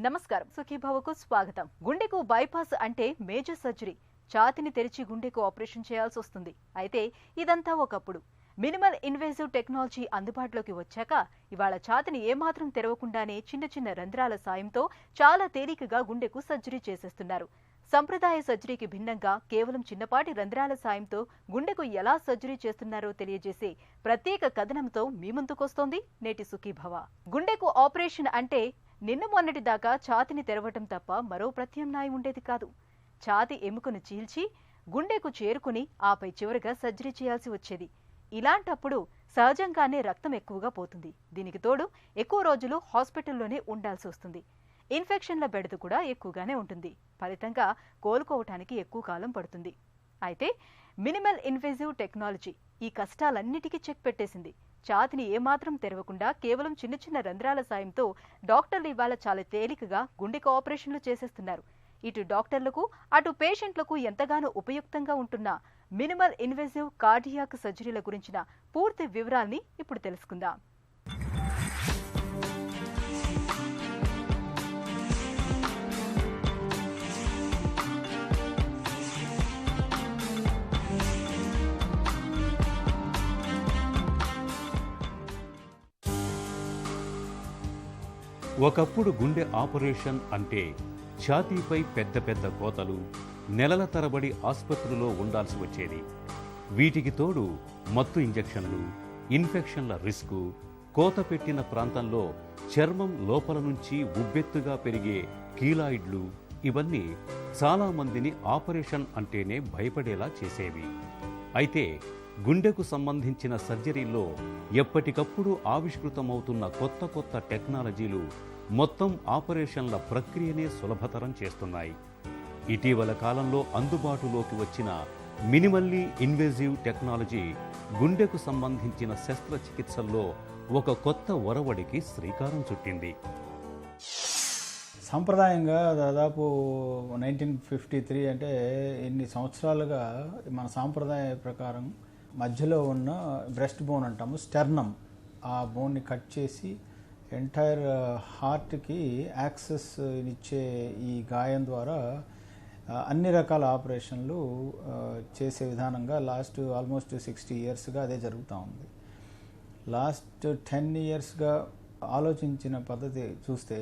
నమస్కారం. సుఖీభవకు స్వాగతం. గుండెకు బైపాస్ అంటే మేజర్ సర్జరీ. ఛాతీని తెరిచి గుండెకు ఆపరేషన్ చేయాల్సి వస్తుంది. అయితే ఇదంతా ఒకప్పుడు. మినిమల్ ఇన్వేజివ్ టెక్నాలజీ అందుబాటులోకి వచ్చాక ఇవాళ ఛాతీని ఏమాత్రం తెరవకుండానే చిన్న చిన్న రంధ్రాల సాయంతో చాలా తేలికగా గుండెకు సర్జరీ చేసేస్తున్నారు. సంప్రదాయ సర్జరీకి భిన్నంగా కేవలం చిన్నపాటి రంధ్రాల సాయంతో గుండెకు ఎలా సర్జరీ చేస్తున్నారో తెలియజేసే ప్రత్యేక కథనంతో మీ ముందుకొస్తోంది నేటి సుఖీభవ. గుండెకు ఆపరేషన్ అంటే నిన్న మొన్నటి దాకా ఛాతీని తెరవటం తప్ప మరో ప్రత్యామ్నాయం ఉండేది కాదు. ఛాతీ ఎముకను చీల్చి గుండెకు చేరుకుని ఆపై చివరిగా సర్జరీ చేయాల్సి వచ్చేది. ఇలాంటప్పుడు సహజంగానే రక్తం ఎక్కువగా పోతుంది. దీనికి తోడు ఎక్కువ రోజులు హాస్పిటల్లోనే ఉండాల్సి వస్తుంది. ఇన్ఫెక్షన్ల బెడద కూడా ఎక్కువగానే ఉంటుంది. ఫలితంగా కోలుకోవటానికి ఎక్కువ కాలం పడుతుంది. అయితే మినిమల్ ఇన్వేజివ్ టెక్నాలజీ ఈ కష్టాలన్నిటికీ చెక్ పెట్టేసింది. ఛాతీని ఏమాత్రం తెరవకుండా కేవలం చిన్న చిన్న రంధ్రాల సాయంతో డాక్టర్లు ఇవాళ చాలా తేలికగా గుండెకు ఆపరేషన్లు చేసేస్తున్నారు. ఇటు డాక్టర్లకు అటు పేషెంట్లకు ఎంతగానో ఉపయుక్తంగా ఉంటున్న మినిమల్ ఇన్వేజివ్ కార్డియాక్ సర్జరీల గురించిన పూర్తి వివరాల్ని ఇప్పుడు తెలుసుకుందాం. ఒకప్పుడు గుండె ఆపరేషన్ అంటే ఛాతీపై పెద్ద పెద్ద కోతలు, నెలల తరబడి ఆసుపత్రిలో ఉండాల్సి వచ్చేది. వీటికి తోడు మత్తు ఇంజెక్షన్లు, ఇన్ఫెక్షన్ల రిస్కు, కోత పెట్టిన ప్రాంతంలో చర్మం లోపల నుంచి ఉబ్బెత్తుగా పెరిగే కీలాయిడ్లు, ఇవన్నీ చాలామందిని ఆపరేషన్ అంటేనే భయపడేలా చేసేవి. అయితే గుండెకు సంబంధించిన సర్జరీల్లో ఎప్పటికప్పుడు ఆవిష్కృతమవుతున్న కొత్త కొత్త టెక్నాలజీలు మొత్తం ఆపరేషన్ల ప్రక్రియనే సులభతరం చేస్తున్నాయి. ఇటీవల కాలంలో అందుబాటులోకి వచ్చిన మినిమల్లీ ఇన్వేజివ్ టెక్నాలజీ గుండెకు సంబంధించిన శస్త్రచికిత్సల్లో ఒక కొత్త ఒరవడికి శ్రీకారం చుట్టింది. సాంప్రదాయంగా దాదాపు 1953 అంటే ఎన్ని సంవత్సరాలుగా మన సాంప్రదాయ ప్రకారం మధ్యలో ఉన్న బ్రెస్ట్ బోన్ అంటాము, స్టెర్నమ్, ఆ బోన్ని కట్ చేసి ఎంటైర్ హార్ట్కి యాక్సెస్ ఇచ్చే ఈ గాయం ద్వారా అన్ని రకాల ఆపరేషన్లు చేసే విధానంగా లాస్ట్ ఆల్మోస్ట్ 60 ఇయర్స్గా అదే జరుగుతూ ఉంది. లాస్ట్ 10 ఇయర్స్గా ఆలోచించిన పద్ధతి చూస్తే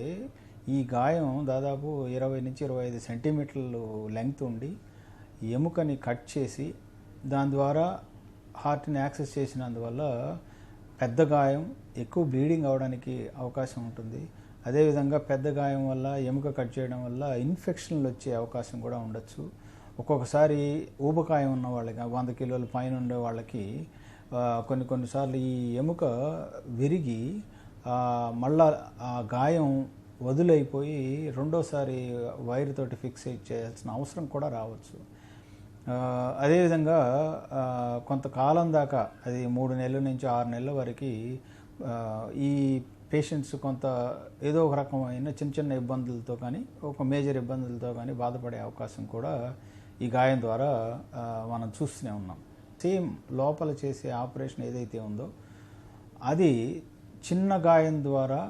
ఈ గాయం దాదాపు 20 నుంచి 25 సెంటీమీటర్లు లెంగ్త్ ఉండి ఎముకని కట్ చేసి దాని ద్వారా హార్ట్ని యాక్సెస్ చేసినందువల్ల పెద్ద గాయం, ఎక్కువ బ్లీడింగ్ అవడానికి అవకాశం ఉంటుంది. అదేవిధంగా పెద్ద గాయం వల్ల, ఎముక కట్ చేయడం వల్ల ఇన్ఫెక్షన్లు వచ్చే అవకాశం కూడా ఉండొచ్చు. ఒక్కొక్కసారి ఊబకాయం ఉన్న వాళ్ళకి, 100 కిలోల పైన ఉండే వాళ్ళకి కొన్నిసార్లు ఈ ఎముక విరిగి మళ్ళా ఆ గాయం వదులైపోయి రెండోసారి వైర్ తోటి ఫిక్స్ చేయాల్సిన అవసరం కూడా రావచ్చు. అదేవిధంగా కొంతకాలం దాకా, అది 3 నెలల నుంచి 6 నెలల వరకు ఈ పేషెంట్స్ కొంత ఏదో ఒక రకమైన చిన్న చిన్న ఇబ్బందులతో కానీ, ఒక మేజర్ ఇబ్బందులతో కానీ బాధపడే అవకాశం కూడా ఈ గాయం ద్వారా మనం చూస్తూనే ఉన్నాం. సేమ్ లోపల చేసే ఆపరేషన్ ఏదైతే ఉందో అది చిన్న గాయం ద్వారా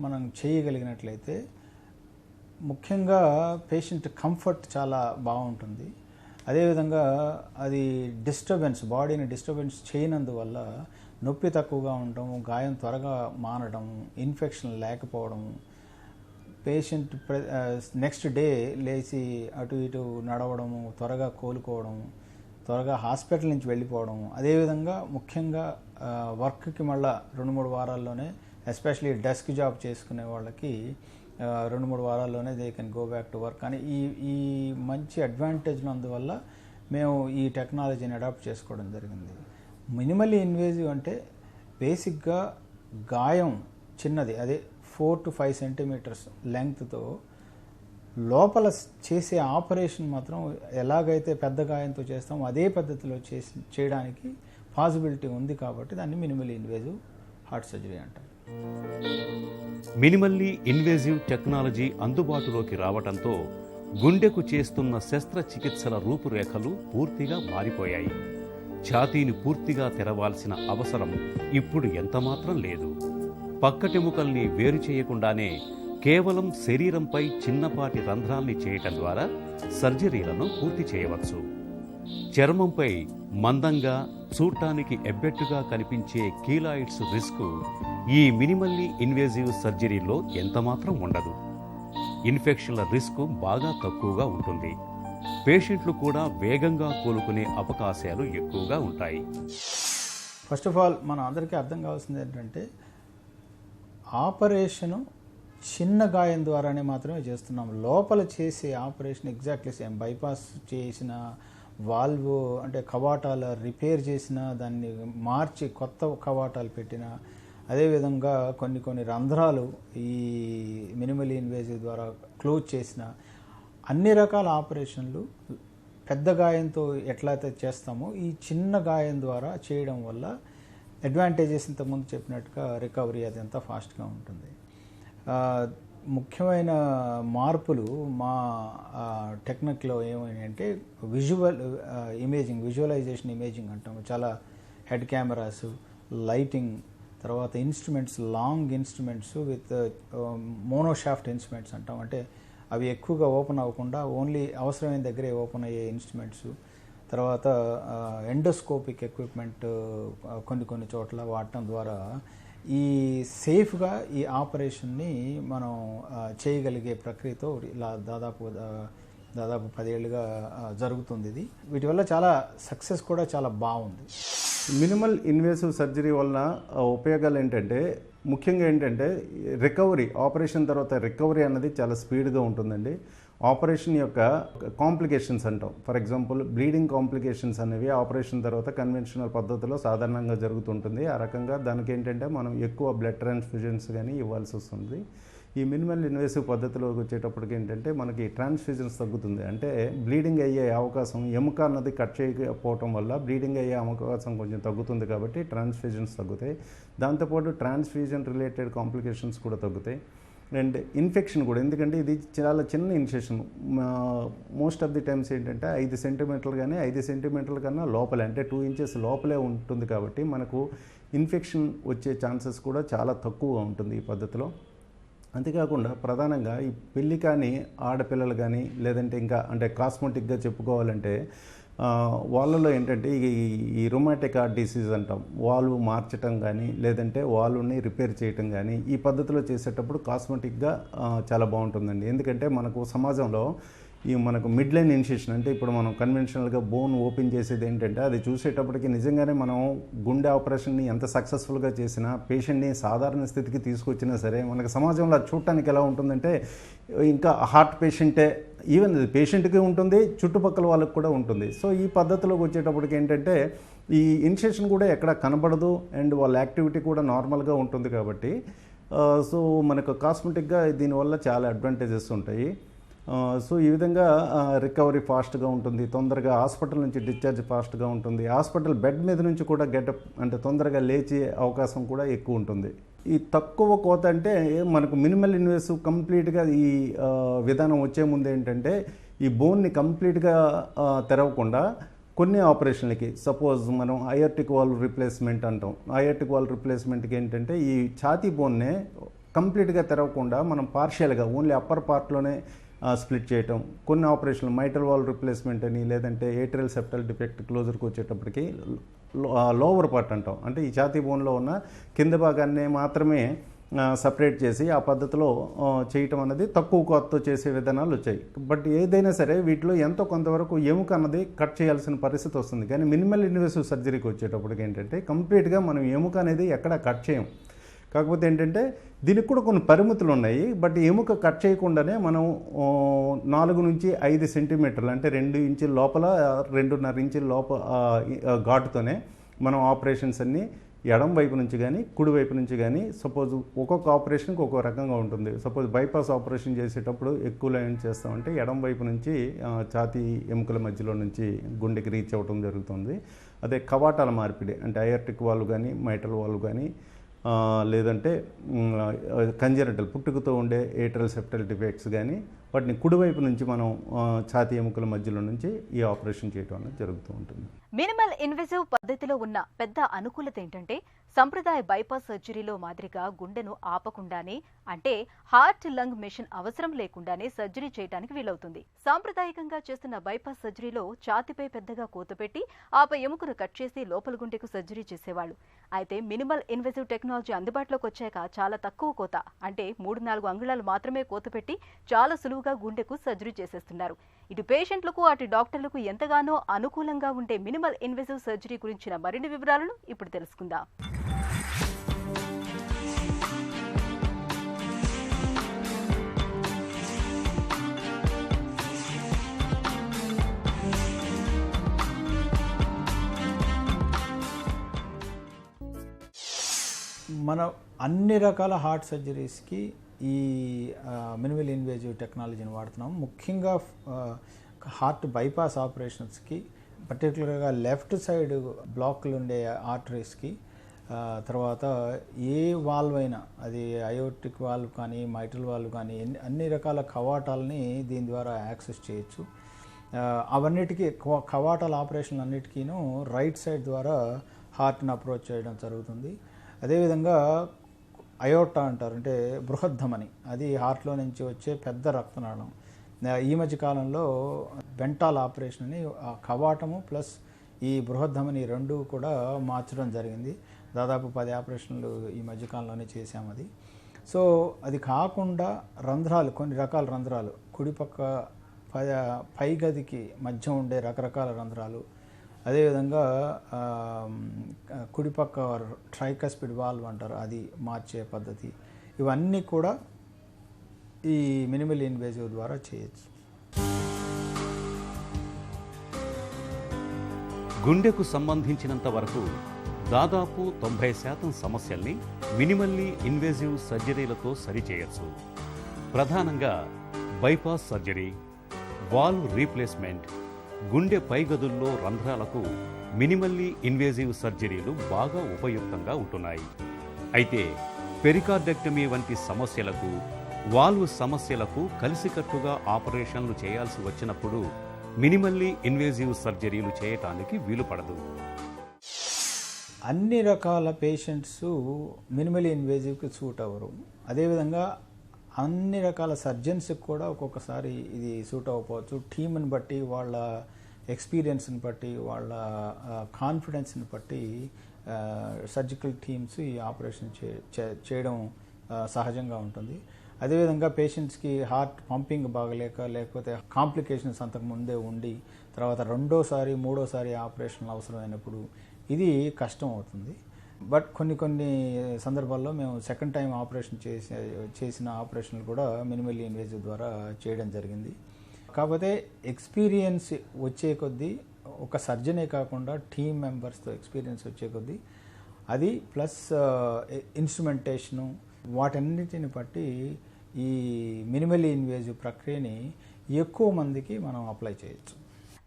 మనం చేయగలిగినట్లయితే ముఖ్యంగా పేషెంట్ కంఫర్ట్ చాలా బాగుంటుంది. అదేవిధంగా అది బాడీని డిస్టర్బెన్స్ చేయనందువల్ల నొప్పి తక్కువగా ఉండడం, గాయం త్వరగా మానడం, ఇన్ఫెక్షన్ లేకపోవడం, పేషెంట్ నెక్స్ట్ డే లేచి అటు ఇటు నడవడము, త్వరగా కోలుకోవడం, త్వరగా హాస్పిటల్ నుంచి వెళ్ళిపోవడం. అదేవిధంగా ముఖ్యంగా వర్క్కి మళ్ళీ 2-3 వారాల్లోనే, ఎస్పెషలీ డెస్క్ జాబ్ చేసుకునే వాళ్ళకి 2-3 వారాల్లోనే they can go back to work అని ఈ మంచి అడ్వాంటేజ్ అందువల్ల మేము ఈ టెక్నాలజీని అడాప్ట్ చేసుకోవడం జరిగింది. మినిమల్లీ ఇన్వేజివ్ అంటే బేసిక్గా గాయం చిన్నది, అదే 4 to 5 సెంటీమీటర్స్ లెంగ్త్తో లోపల చేసే ఆపరేషన్ మాత్రం ఎలాగైతే పెద్ద గాయంతో చేస్తామో అదే పద్ధతిలో చేయడానికి పాసిబిలిటీ ఉంది. కాబట్టి దాన్ని మినిమల్లీ ఇన్వేజివ్ హార్ట్ సర్జరీ అంటారు. మినిమల్లీ ఇన్వేజివ్ టెక్నాలజీ అందుబాటులోకి రావడంతో గుండెకు చేస్తున్న శస్త్రచికిత్సల రూపురేఖలు పూర్తిగా మారిపోయాయి. ఛాతీని పూర్తిగా తెరవాల్సిన అవసరం ఇప్పుడు ఎంతమాత్రం లేదు. పక్కటెముకల్ని వేరు చేయకుండానే కేవలం శరీరంపై చిన్నపాటి రంధ్రాల్ని చేయటం ద్వారా సర్జరీలను పూర్తి చేయవచ్చు. చర్మంపై మందంగా చూడటానికి ఎబ్బెట్టుగా కనిపించే కీలాయిడ్స్ రిస్క్ ఈ మినిమల్లీ ఇన్వేజివ్ సర్జరీలో ఎంతమాత్రం ఉండదు. ఇన్ఫెక్షన్ల రిస్క్ బాగా తక్కువగా ఉంటుంది. పేషెంట్లు కూడా వేగంగా కోలుకునే అవకాశాలు ఎక్కువగా ఉంటాయి. ఫస్ట్ ఆఫ్ ఆల్ మన అందరికీ అర్థం కావాల్సింది ఏంటంటే ఆపరేషను చిన్న గాయం ద్వారానే మాత్రమే చేస్తున్నాం. లోపల చేసే ఆపరేషన్ ఎగ్జాక్ట్లీ సేమ్. బైపాస్ చేసిన వాల్వ్ అంటే కవాటాల రిపేర్ చేసిన, దాన్ని మార్చి కొత్త కవాటాలు పెట్టిన, అదేవిధంగా కొన్ని రంధ్రాలు ఈ మినిమల్లీ ఇన్వేజివ్ ద్వారా క్లోజ్ చేసిన, అన్ని రకాల ఆపరేషన్లు పెద్ద గాయంతో ఎట్లయితే చేస్తామో ఈ చిన్న గాయం ద్వారా చేయడం వల్ల అడ్వాంటేజెస్ ఇంతకుముందు చెప్పినట్టుగా రికవరీ అది ఎంత ఫాస్ట్గా ఉంటుంది. ముఖ్యమైన మార్పులు మా టెక్నిక్లో ఏమైనాయంటే విజువలైజేషన్ ఇమేజింగ్ అంటాము. చాలా హెడ్ కెమెరాస్, లైటింగ్, తర్వాత instruments, long instruments with monoshaft instruments అంటాం. అంటే అవి ఎక్కువగా ఓపెన్ అవ్వకుండా ఓన్లీ అవసరమైన దగ్గరే ఓపెన్ అయ్యే ఇన్స్ట్రుమెంట్స్. తర్వాత ఎండోస్కోపిక్ ఎక్విప్మెంట్ కొన్ని చోట్ల వాడటం ద్వారా ఈ సేఫ్గా ఈ ఆపరేషన్ని మనం చేయగలిగే ప్రక్రియతో ఇలా దాదాపు 10 ఏళ్ళుగా జరుగుతుంది. ఇది వీటి వల్ల చాలా సక్సెస్ కూడా చాలా బాగుంది. మినిమల్ ఇన్వేసివ్ సర్జరీ వలన ఉపయోగాలు ఏంటంటే ముఖ్యంగా ఏంటంటే రికవరీ, ఆపరేషన్ తర్వాత రికవరీ అన్నది చాలా స్పీడ్గా ఉంటుందండి. ఆపరేషన్ యొక్క కాంప్లికేషన్స్ అంటాం. ఫర్ ఎగ్జాంపుల్ బ్లీడింగ్ కాంప్లికేషన్స్ అనేవి ఆపరేషన్ తర్వాత కన్వెన్షనల్ పద్ధతిలో సాధారణంగా జరుగుతుంటుంది. ఆ రకంగా దానికి ఏంటంటే మనం ఎక్కువ బ్లడ్ ట్రాన్స్ఫ్యూజన్స్ కానీ ఇవ్వాల్సి వస్తుంది. ఈ మినిమల్ ఇన్వేసివ్ పద్ధతిలోకి వచ్చేటప్పటికి ఏంటంటే మనకి ట్రాన్స్ఫ్యూజన్స్ తగ్గుతుంది. అంటే బ్లీడింగ్ అయ్యే అవకాశం, ఎముక అన్నది కట్ చేయకపోవటం వల్ల బ్లీడింగ్ అయ్యే అవకాశం కొంచెం తగ్గుతుంది కాబట్టి ట్రాన్స్ఫ్యూజన్స్ తగ్గుతాయి. దాంతోపాటు ట్రాన్స్ఫ్యూజన్ రిలేటెడ్ కాంప్లికేషన్స్ కూడా తగ్గుతాయి. అండ్ ఇన్ఫెక్షన్ కూడా, ఎందుకంటే ఇది చాలా చిన్న infection. Most of the times ఏంటంటే 5 సెంటీమీటర్లు కానీ 5 సెంటీమీటర్ల కన్నా లోపలే, అంటే 2 ఇంచెస్ లోపలే ఉంటుంది కాబట్టి మనకు ఇన్ఫెక్షన్ వచ్చే ఛాన్సెస్ కూడా చాలా తక్కువగా ఉంటుంది ఈ పద్ధతిలో. అంతేకాకుండా ప్రధానంగా ఈ పెళ్ళి కానీ ఆడపిల్లలు కానీ లేదంటే ఇంకా అంటే కాస్మెటిక్గా చెప్పుకోవాలంటే వాళ్ళలో ఏంటంటే ఈ రొమాటిక్ హార్ట్ డిసీజ్ అంటాం, వాల్వ్ మార్చటం కానీ లేదంటే వాల్వ్ని రిపేర్ చేయటం కానీ ఈ పద్ధతిలో చేసేటప్పుడు కాస్మెటిక్గా చాలా బాగుంటుందండి. ఎందుకంటే మనకు సమాజంలో ఈ మనకు మిడ్ లైన్ ఇన్సిషన్ అంటే ఇప్పుడు మనం కన్వెన్షనల్గా బోన్ ఓపెన్ చేసేది ఏంటంటే అది చూసేటప్పటికి నిజంగానే మనం గుండె ఆపరేషన్ని ఎంత సక్సెస్ఫుల్గా చేసినా పేషెంట్ని సాధారణ స్థితికి తీసుకొచ్చినా సరే మనకు సమాజంలో చూడటానికి ఎలా ఉంటుందంటే ఇంకా హార్ట్ పేషెంటే, ఈవెన్ అది పేషెంట్కి ఉంటుంది, చుట్టుపక్కల వాళ్ళకి కూడా ఉంటుంది. సో ఈ పద్ధతిలోకి వచ్చేటప్పటికి ఏంటంటే ఈ ఇన్సిషన్ కూడా ఎక్కడ కనబడదు అండ్ వాళ్ళ యాక్టివిటీ కూడా నార్మల్గా ఉంటుంది కాబట్టి సో మనకు కాస్మెటిక్గా దీనివల్ల చాలా అడ్వాంటేజెస్ ఉంటాయి. సో ఈ విధంగా రికవరీ ఫాస్ట్గా ఉంటుంది, తొందరగా హాస్పిటల్ నుంచి డిశ్చార్జ్ ఫాస్ట్గా ఉంటుంది, హాస్పిటల్ బెడ్ మీద నుంచి కూడా గెటప్ అంటే తొందరగా లేచే అవకాశం కూడా ఎక్కువ ఉంటుంది. ఈ తక్కువ కోత అంటే మనకు మినిమల్ ఇన్వేసివ్ కంప్లీట్గా ఈ విధానం వచ్చే ముందు ఏంటంటే ఈ బోన్ని కంప్లీట్గా తెరవకుండా కొన్ని ఆపరేషన్లకి, సపోజ్ మనం అయార్టిక్ వాల్వ్ రిప్లేస్మెంట్ అంటాం. అయార్టిక్ వాల్వ్ రిప్లేస్మెంట్కి ఏంటంటే ఈ ఛాతీ బోన్నే కంప్లీట్గా తెరవకుండా మనం పార్షియల్గా ఓన్లీ అప్పర్ పార్ట్లోనే స్ప్లిట్ చేయటం. కొన్ని ఆపరేషన్లు మైటల్ వాల్వ్ రిప్లేస్మెంట్ అని లేదంటే ఏట్రియల్ సెప్టల్ డిఫెక్ట్ క్లోజర్కి వచ్చేటప్పటికి లోవర్ పార్ట్ అంటాం, అంటే ఈ ఛాతీ బోన్లో ఉన్న కింద భాగాన్ని మాత్రమే సపరేట్ చేసి ఆ పద్ధతిలో చేయటం అనేది తక్కువ కోతతో చేసే విధానాలు వచ్చాయి. బట్ ఏదైనా సరే వీటిలో ఎంతో కొంతవరకు ఎముక అన్నది కట్ చేయాల్సిన పరిస్థితి వస్తుంది. కానీ మినిమల్ ఇన్వేసివ్ సర్జరీకి వచ్చేటప్పటికి ఏంటంటే కంప్లీట్గా మనం ఎముక అనేది ఎక్కడ కట్ చేయం. కాకపోతే ఏంటంటే దీనికి కూడా కొన్ని పరిమితులు ఉన్నాయి. బట్ ఎముక కట్ చేయకుండానే మనం 4 నుంచి 5 సెంటీమీటర్లు అంటే 2 ఇంచుల లోపల 2.5 ఇంచుల లోపల ఘాటుతోనే మనం ఆపరేషన్స్ అన్నీ ఎడం వైపు నుంచి కానీ కుడి వైపు నుంచి కానీ, సపోజ్ ఒక్కొక్క ఆపరేషన్కి ఒక్కొక్క రకంగా ఉంటుంది. సపోజ్ బైపాస్ ఆపరేషన్ చేసేటప్పుడు ఎక్కువ లైన్ చేస్తామంటే ఎడం వైపు నుంచి ఛాతీ ఎముకల మధ్యలో నుంచి గుండెకి రీచ్ అవ్వడం జరుగుతుంది. అదే కవాటాల మార్పిడి అంటే అయార్టిక్ వాల్వ్ కానీ మైటల్ వాల్వ్ కానీ లేదంటే కంజెనిటల్ పుట్టుకతో ఉండే ఏట్రియల్ సెప్టల్ డిఫెక్ట్స్ కానీ వాటిని కుడివైపు నుంచి మనం ఛాతీ ఎముకల మధ్యలో నుంచి ఈ ఆపరేషన్ చేయడం అనేది జరుగుతూ ఉంటుంది. మినిమల్ ఇన్వేసివ్ పద్ధతిలో ఉన్న పెద్ద అనుకూలత ఏంటంటే సంప్రదాయ బైపాస్ సర్జరీలో మాదిరిగా గుండెను ఆపకుండానే అంటే హార్ట్ లంగ్ మెషిన్ అవసరం లేకుండానే సర్జరీ చేయడానికి వీలవుతుంది. సాంప్రదాయకంగా చేస్తున్న బైపాస్ సర్జరీలో ఛాతీపై పెద్దగా కోత పెట్టి ఆపై ఎముకను కట్ చేసి లోపల గుండెకు సర్జరీ చేసేవాళ్ళు. అయితే మినిమల్ ఇన్వెజివ్ టెక్నాలజీ అందుబాటులోకి వచ్చాక చాలా తక్కువ కోత అంటే 3-4 అంగుళాలు మాత్రమే కోత పెట్టి చాలా సులువుగా గుండెకు సర్జరీ చేసేస్తున్నారు. ఇటు పేషెంట్లకు అటు డాక్టర్లకు ఎంతగానో అనుకూలంగా ఉండే మినిమల్ ఇన్వెజివ్ సర్జరీ గురించిన మరిన్ని వివరాలను ఇప్పుడు తెలుసుకుందాం. మనం అన్ని రకాల హార్ట్ సర్జరీస్కి ఈ మినిమల్ ఇన్వేజివ్ టెక్నాలజీని వాడుతున్నాం. ముఖ్యంగా హార్ట్ బైపాస్ ఆపరేషన్స్కి, పర్టికులర్గా లెఫ్ట్ సైడ్ బ్లాక్లు ఉండే ఆర్టరీస్కి, తర్వాత ఏ వాల్వ్ అయినా అది అయోటిక్ వాల్వ్ కానీ మైట్రల్ వాల్వ్ కానీ అన్ని రకాల కవాటాలని దీని ద్వారా యాక్సెస్ చేయొచ్చు. అవన్నిటికీ కవాటాల ఆపరేషన్లు అన్నిటికీను రైట్ సైడ్ ద్వారా హార్ట్ని అప్రోచ్ చేయడం జరుగుతుంది. అదేవిధంగా అయోటా అంటారు, అంటే బృహద్ధమని, అది హార్ట్లో నుంచి వచ్చే పెద్ద రక్తనాళం. ఈ మధ్య కాలంలో వెంటాల్ ఆపరేషన్ అని కవాటము ప్లస్ ఈ బృహద్ధమని రెండు కూడా మార్చడం జరిగింది. దాదాపు 10 ఆపరేషన్లు ఈ మధ్యకాలంలోనే చేశాము అది. సో అది కాకుండా రంధ్రాలు, కొన్ని రకాల రంధ్రాలు, కుడిపక్క పై గదికి మధ్య ఉండే రకరకాల రంధ్రాలు, అదేవిధంగా కుడిపక్క ట్రైకస్పిడ్ వాల్వ్ అంటారు, అది మార్చే పద్ధతి, ఇవన్నీ కూడా ఈ మినిమల్ ఇన్వేజివ్ ద్వారా చేయొచ్చు. గుండెకు సంబంధించినంత వరకు దాదాపు 90% సమస్యల్ని మినిమల్లీ ఇన్వేజివ్ సర్జరీలతో సరిచేయచ్చు. ప్రధానంగా బైపాస్ సర్జరీ, వాల్వ్ రీప్లేస్మెంట్, గుండె పైగదుల్లో రంధ్రాలకు మినిమల్లీ ఇన్వేజివ్ సర్జరీలు బాగా ఉపయుక్తంగా ఉంటున్నాయి. అయితే పెరికార్డెక్టమీ వంటి సమస్యలకు, వాల్వ్ సమస్యలకు కలిసికట్టుగా ఆపరేషన్లు చేయాల్సి వచ్చినప్పుడు మినిమల్లీ ఇన్వేజివ్ సర్జరీలు చేయటానికి వీలుపడదు. అన్ని రకాల పేషెంట్స్ మినిమల్ ఇన్వేజివ్కి సూట్ అవ్వరు. అదేవిధంగా అన్ని రకాల సర్జన్స్కి కూడా ఒక్కొక్కసారి ఇది సూట్ అవ్వకపోవచ్చు. టీమ్ని బట్టి, వాళ్ళ ఎక్స్పీరియన్స్ని బట్టి, వాళ్ళ కాన్ఫిడెన్స్ని బట్టి సర్జికల్ టీమ్స్ ఈ ఆపరేషన్ చేయడం సహజంగా ఉంటుంది. అదేవిధంగా పేషెంట్స్కి హార్ట్ పంపింగ్ బాగలేక, లేకపోతే కాంప్లికేషన్స్ అంతకు ముందే ఉండి తర్వాత రెండోసారి మూడోసారి ఆపరేషన్లు అవసరమైనప్పుడు ఇది కష్టం అవుతుంది. బట్ కొన్ని సందర్భాల్లో మేము సెకండ్ టైం ఆపరేషన్ చేసిన ఆపరేషన్లు కూడా మినిమల్లీ ఇన్వేజివ్ ద్వారా చేయడం జరిగింది. కాకపోతే ఎక్స్పీరియన్స్ వచ్చే కొద్దీ, ఒక సర్జనే కాకుండా టీమ్ మెంబర్స్తో ఎక్స్పీరియన్స్ వచ్చే కొద్దీ, అది ప్లస్ ఇన్స్ట్రుమెంటేషను, వాటన్నిటిని బట్టి ఈ మినిమల్లీ ఇన్వేజివ్ ప్రక్రియని ఎక్కువ మందికి మనం అప్లై చేయొచ్చు.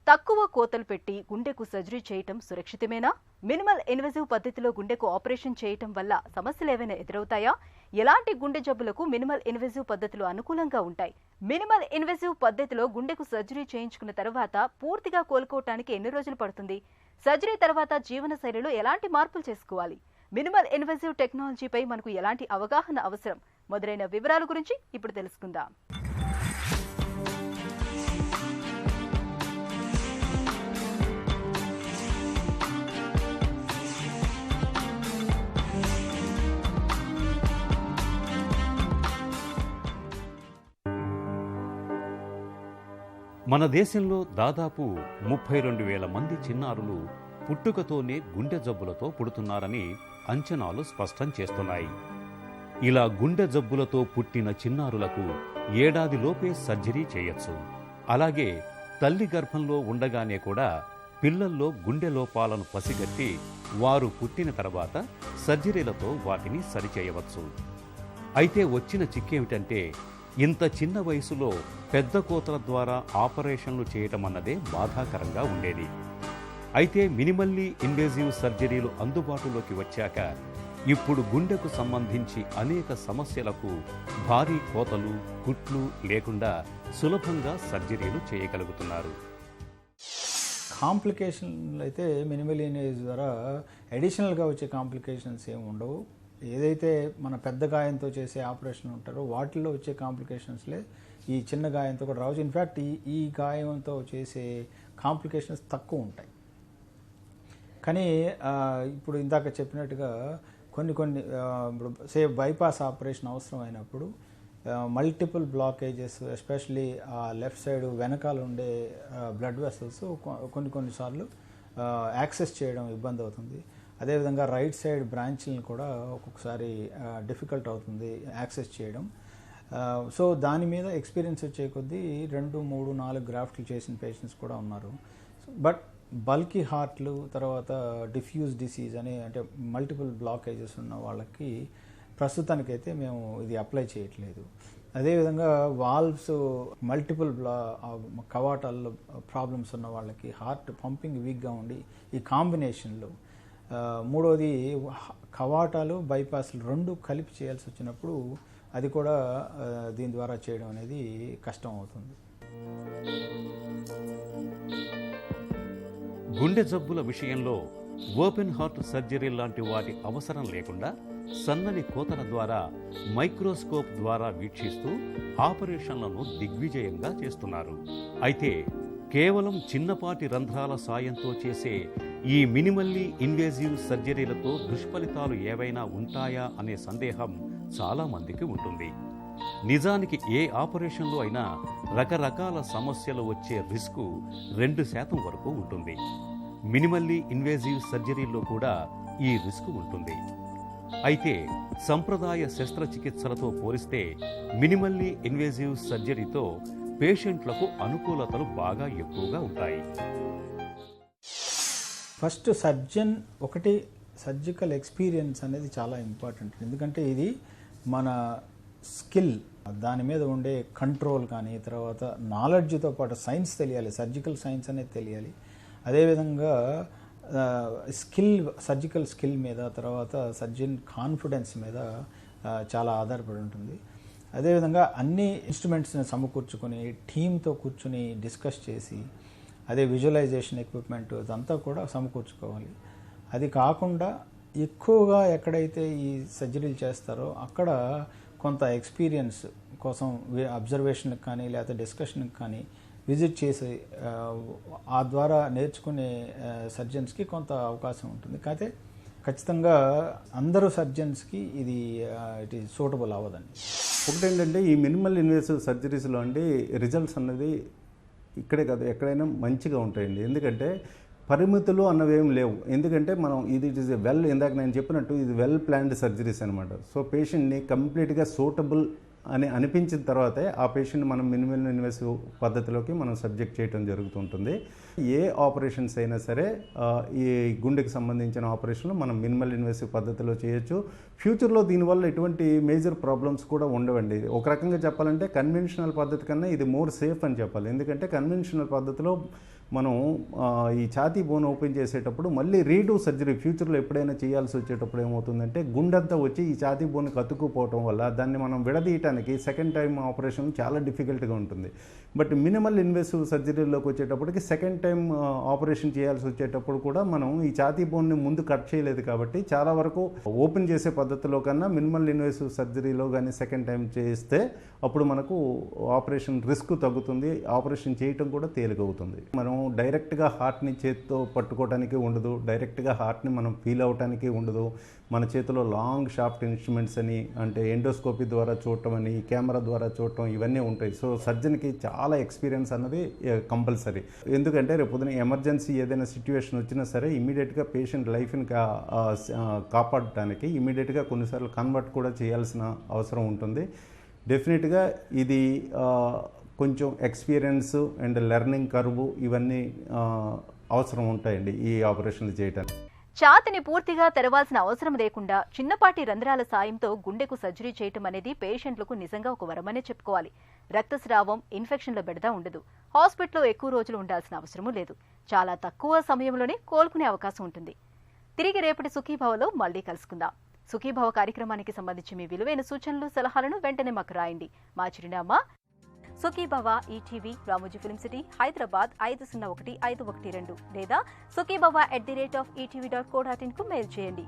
తక్కువ కోతలు పెట్టి గుండెకు సర్జరీ చేయటం సురక్షితమేనా? మినిమల్ ఇన్వెజివ్ పద్ధతిలో గుండెకు ఆపరేషన్ చేయటం వల్ల సమస్యలు ఏవైనా ఎదురవుతాయా? ఎలాంటి గుండె జబ్బులకు మినిమల్ ఇన్వెజివ్ పద్ధతులు అనుకూలంగా ఉంటాయి? మినిమల్ ఇన్వెజివ్ పద్ధతిలో గుండెకు సర్జరీ చేయించుకున్న తర్వాత పూర్తిగా కోలుకోవటానికి ఎన్ని రోజులు పడుతుంది? సర్జరీ తర్వాత జీవన శైలిలో ఎలాంటి మార్పులు చేసుకోవాలి? మినిమల్ ఇన్వెజివ్ టెక్నాలజీపై మనకు ఎలాంటి అవగాహన అవసరం? మొదలైన వివరాల గురించి ఇప్పుడు తెలుసుకుందాం. మన దేశంలో దాదాపు 32,000 మంది చిన్నారులు పుట్టుకతోనే గుండె జబ్బులతో పుడుతున్నారని అంచనాలు స్పష్టం చేస్తున్నాయి. ఇలా గుండె జబ్బులతో పుట్టిన చిన్నారులకు ఏడాదిలోపే సర్జరీ చేయొచ్చు. అలాగే తల్లి గర్భంలో ఉండగానే కూడా పిల్లల్లో గుండె లోపాలను పసిగట్టి వారు పుట్టిన తర్వాత సర్జరీలతో వాటిని సరిచేయవచ్చు. అయితే వచ్చిన చిక్కేమిటంటే, ఇంత చిన్న వయసులో పెద్ద కోతల ద్వారా ఆపరేషన్లు చేయటం అన్నదే బాధాకరంగా ఉండేది. అయితే మినిమల్లీ ఇన్వేజివ్ సర్జరీలు అందుబాటులోకి వచ్చాక ఇప్పుడు గుండెకు సంబంధించి అనేక సమస్యలకు భారీ కోతలు, కుట్లు లేకుండా సులభంగా సర్జరీలు చేయగలుగుతున్నారు. కాంప్లికేషన్లు అయితే మినిమల్ ఇన్వేజివ్ ద్వారా అడిషనల్గా వచ్చే కాంప్లికేషన్స్ ఏమి ఉండవు. ఏదైతే మన పెద్ద గాయంతో చేసే ఆపరేషన్ ఉంటారో వాటిల్లో వచ్చే కాంప్లికేషన్స్లే ఈ చిన్న గాయంతో కూడా రావచ్చు. ఇన్ఫ్యాక్ట్ ఈ గాయంతో చేసే కాంప్లికేషన్స్ తక్కువ ఉంటాయి. కానీ ఇప్పుడు ఇందాక చెప్పినట్టుగా కొన్ని ఇప్పుడు బైపాస్ ఆపరేషన్ అవసరం అయినప్పుడు multiple blockages, especially left side వెనకాల ఉండే బ్లడ్ వెసల్స్ కొన్నిసార్లు యాక్సెస్ చేయడం ఇబ్బంది అవుతుంది. అదేవిధంగా రైట్ సైడ్ బ్రాంచ్లను కూడా ఒక్కొక్కసారి డిఫికల్ట్ అవుతుంది యాక్సెస్ చేయడం. సో దాని మీద ఎక్స్పీరియన్స్ వచ్చే కొద్దీ 2, 3, 4 గ్రాఫ్ట్లు చేసిన పేషెంట్స్ కూడా ఉన్నారు. బట్ బల్కీ హార్ట్లు, తర్వాత డిఫ్యూజ్ డిసీజ్ అంటే మల్టిపుల్ బ్లాకేజెస్ ఉన్న వాళ్ళకి ప్రస్తుతానికైతే మేము ఇది అప్లై చేయట్లేదు. అదేవిధంగా వాల్వ్స్ మల్టిపుల్ కవాటాల్లో ప్రాబ్లమ్స్ ఉన్న వాళ్ళకి, హార్ట్ పంపింగ్ వీక్గా ఉండి ఈ కాంబినేషన్లో, మూడోది కవాటాలు బైపాస్లు 2 కలిపి చేయాల్సి వచ్చినప్పుడు అది కూడా దీని ద్వారా చేయడం అనేది కష్టం అవుతుంది. గుండె జబ్బుల విషయంలో ఓపెన్ హార్ట్ సర్జరీ లాంటి వాటి అవసరం లేకుండా సన్నని కోతల ద్వారా మైక్రోస్కోప్ ద్వారా వీక్షిస్తూ ఆపరేషన్లను దిగ్విజయంగా చేస్తున్నారు. అయితే కేవలం చిన్నపాటి రంధ్రాల సాయంతో చేసే ఈ మినిమల్లీ ఇన్వేజివ్ సర్జరీలతో దుష్ఫలితాలు ఏవైనా ఉంటాయా అనే సందేహం చాలా మందికి ఉంటుంది. నిజానికి ఏ ఆపరేషన్లో అయినా రకరకాల సమస్యలు వచ్చే రిస్కు 2% వరకు ఉంటుంది. మినిమల్లీ ఇన్వేజివ్ సర్జరీలో కూడా ఈ రిస్క్ ఉంటుంది. అయితే సంప్రదాయ శస్త్రచికిత్సలతో పోలిస్తే మినిమల్లీ ఇన్వేజివ్ సర్జరీతో పేషెంట్లకు అనుకూలతలు బాగా ఎక్కువగా ఉంటాయి. ఫస్ట్ సర్జికల్ ఎక్స్పీరియన్స్ అనేది చాలా ఇంపార్టెంట్. ఎందుకంటే ఇది మన స్కిల్, దాని మీద ఉండే కంట్రోల్ కానీ, తర్వాత నాలెడ్జ్తో పాటు సైన్స్ తెలియాలి, సర్జికల్ సైన్స్ అనేది తెలియాలి. అదేవిధంగా సర్జికల్ స్కిల్ మీద, తర్వాత సర్జన్ కాన్ఫిడెన్స్ మీద చాలా ఆధారపడి ఉంటుంది. అదేవిధంగా అన్ని ఇన్స్ట్రుమెంట్స్ని సమకూర్చుకొని టీంతో కూర్చుని డిస్కస్ చేసి, అదే విజువలైజేషన్ ఎక్విప్మెంట్ అదంతా కూడా సమకూర్చుకోవాలి. అది కాకుండా ఎక్కువగా ఎక్కడైతే ఈ సర్జరీలు చేస్తారో అక్కడ కొంత ఎక్స్పీరియన్స్ కోసం అబ్జర్వేషన్కి కానీ లేకపోతే డిస్కషన్కి కానీ విజిట్ చేసి ఆ ద్వారా నేర్చుకునే సర్జన్స్కి కొంత అవకాశం ఉంటుంది. అయితే ఖచ్చితంగా అందరూ సర్జన్స్కి ఇట్ ఈజ్ సూటబుల్ అవ్వదండి. ఒకటేంటంటే ఈ మినిమల్ ఇన్వేసివ్ సర్జరీస్లో రిజల్ట్స్ అన్నది ఇక్కడే కాదు ఎక్కడైనా మంచిగా ఉంటాయండి. ఎందుకంటే పరిమితులు అన్నవేం లేవు. ఎందుకంటే మనం ఇది ఇట్ ఈస్ ఇందాక నేను చెప్పినట్టు ఇది వెల్ ప్లాన్డ్ సర్జరీస్ అనమాట. సో పేషెంట్ని కంప్లీట్గా సూటబుల్ అని అనిపించిన తర్వాతే ఆ పేషెంట్ మనం మినిమల్ ఇన్వేసివ్ పద్ధతిలోకి మనం సబ్జెక్ట్ చేయడం జరుగుతుంటుంది. ఏ ఆపరేషన్స్ అయినా సరే ఈ గుండెకి సంబంధించిన ఆపరేషన్లు మనం మినిమల్ ఇన్వేసివ్ పద్ధతిలో చేయొచ్చు. ఫ్యూచర్లో దీనివల్ల ఎటువంటి మేజర్ ప్రాబ్లమ్స్ కూడా ఉండవండి. ఒక రకంగా చెప్పాలంటే కన్వెన్షనల్ పద్ధతి కన్నా ఇది మోర్ సేఫ్ అని చెప్పాలి. ఎందుకంటే కన్వెన్షనల్ పద్ధతిలో మనం ఈ ఛాతీ బోన్ ఓపెన్ చేసేటప్పుడు మళ్ళీ రీడూ సర్జరీ ఫ్యూచర్లో ఎప్పుడైనా చేయాల్సి వచ్చేటప్పుడు ఏమవుతుందంటే గుండెంతా వచ్చి ఈ ఛాతీ బోన్కి అతుక్కుపోవటం వల్ల దాన్ని మనం విడదీయటానికి సెకండ్ టైం ఆపరేషన్ చాలా డిఫికల్ట్గా ఉంటుంది. బట్ మినిమల్ ఇన్వేసివ్ సర్జరీలోకి వచ్చేటప్పటికి సెకండ్ టైం ఆపరేషన్ చేయాల్సి వచ్చేటప్పుడు కూడా మనం ఈ ఛాతీ బోన్ని ముందు కట్ చేయలేదు కాబట్టి చాలా వరకు ఓపెన్ చేసే పద్ధతిలో కన్నా మినిమల్ ఇన్వేసివ్ సర్జరీలో కానీ సెకండ్ టైం చేస్తే అప్పుడు మనకు ఆపరేషన్ రిస్క్ తగ్గుతుంది, ఆపరేషన్ చేయటం కూడా తేలికవుతుంది. మనం డైరెక్ట్గా హార్ట్ని చేతితో పట్టుకోవడానికి ఉండదు, డైరెక్ట్గా హార్ట్ని మనం ఫీల్ అవడానికి ఉండదు. మన చేతిలో లాంగ్ షాఫ్ట్ ఇన్స్ట్రుమెంట్స్ అని అంటే ఎండోస్కోపీ ద్వారా చూడటం అని, కెమెరా ద్వారా చూడటం ఇవన్నీ ఉంటాయి. సో సర్జన్కి చాలా ఎక్స్పీరియన్స్ అన్నది కంపల్సరీ. ఎందుకంటే రేపు పొద్దున ఎమర్జెన్సీ ఏదైనా సిచ్యువేషన్ వచ్చినా సరే ఇమీడియట్గా పేషెంట్ లైఫ్ని కాపాడటానికి ఇమీడియట్గా కొన్నిసార్లు కన్వర్ట్ కూడా చేయాల్సిన అవసరం ఉంటుంది. డెఫినెట్గా ఇది కొంచెం ఎక్స్పీరియన్స్ అండ్ లెర్నింగ్ కర్వ్ ఇవన్నీ అవసరం ఉంటాయండి ఈ ఆపరేషన్లు చేయడానికి. ఛాతిని పూర్తిగా తెరవాల్సిన అవసరం లేకుండా చిన్నపాటి రంధ్రాల సాయంతో గుండెకు సర్జరీ చేయటం అనేది పేషెంట్లకు నిజంగా ఒక వరమనే చెప్పుకోవాలి. రక్తస్రావం, ఇన్ఫెక్షన్ల బెడద ఉండదు. హాస్పిటల్లో ఎక్కువ రోజులు ఉండాల్సిన అవసరమూ లేదు. చాలా తక్కువ సమయంలోనే కోలుకునే అవకాశం ఉంటుంది. తిరిగి రేపటి సుఖీభవలో మళ్లీ కలుసుకుందాం. సుఖీభవ కార్యక్రమానికి సంబంధించి మీ విలువైన సూచనలు, సలహాలను వెంటనే మాకు రాయండి. మా చిరునామా Sukhibhava ETV, Ramoji film city, Hyderabad 501512 లేదా సుఖీభవ@etv.co.in కు మెయిల్ చేయండి.